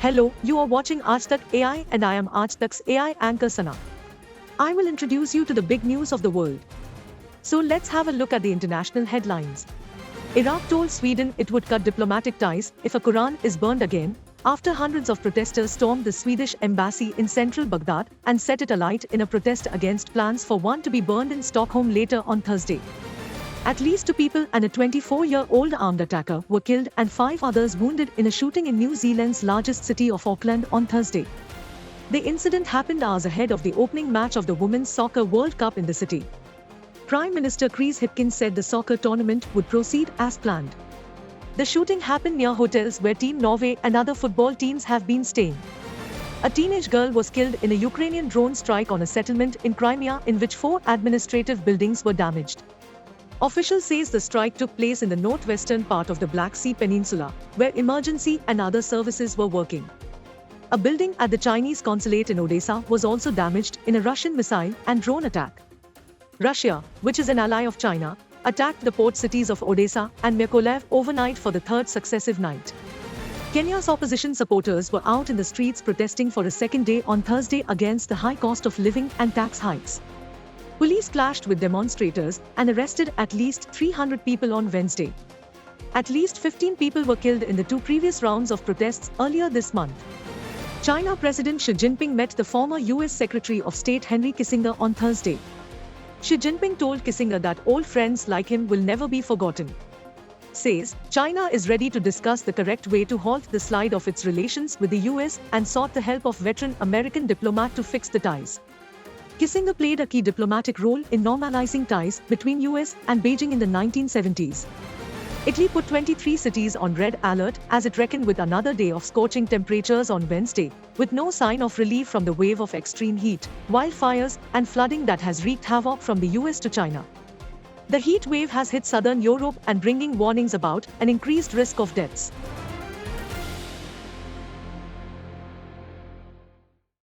Hello, you are watching Aaj Tak AI and I am Aajtak's AI anchor Sana. I will introduce you to the big news of the world. So let's have a look at the international headlines. Iraq told Sweden it would cut diplomatic ties if a Koran is burned again, after hundreds of protesters stormed the Swedish embassy in central Baghdad and set it alight in a protest against plans for one to be burned in Stockholm later on Thursday. At least 2 people and a 24-year-old armed attacker were killed and 5 others wounded in a shooting in New Zealand's largest city of Auckland on Thursday. The incident happened hours ahead of the opening match of the Women's Soccer World Cup in the city. Prime Minister Chris Hipkins said the soccer tournament would proceed as planned. The shooting happened near hotels where Team Norway and other football teams have been staying. A teenage girl was killed in a Ukrainian drone strike on a settlement in Crimea in which 4 administrative buildings were damaged. Officials say the strike took place in the northwestern part of the Black Sea peninsula, where emergency and other services were working. A building at the Chinese consulate in Odesa was also damaged in a Russian missile and drone attack. Russia, which is an ally of China, attacked the port cities of Odesa and Mykolaiv overnight for the 3rd successive night. Kenya's opposition supporters were out in the streets protesting for a second day on Thursday against the high cost of living and tax hikes. Police clashed with demonstrators and arrested at least 300 people on Wednesday. At least 15 people were killed in the 2 previous rounds of protests earlier this month. China President Xi Jinping met the former US Secretary of State Henry Kissinger on Thursday. Xi Jinping told Kissinger that old friends like him will never be forgotten. Says, China is ready to discuss the correct way to halt the slide of its relations with the US and sought the help of veteran American diplomat to fix the ties. Kissinger played a key diplomatic role in normalizing ties between US and Beijing in the 1970s. Italy put 23 cities on red alert as it reckoned with another day of scorching temperatures on Wednesday, with no sign of relief from the wave of extreme heat, wildfires, and flooding that has wreaked havoc from the US to China. The heat wave has hit southern Europe and bringing warnings about an increased risk of deaths.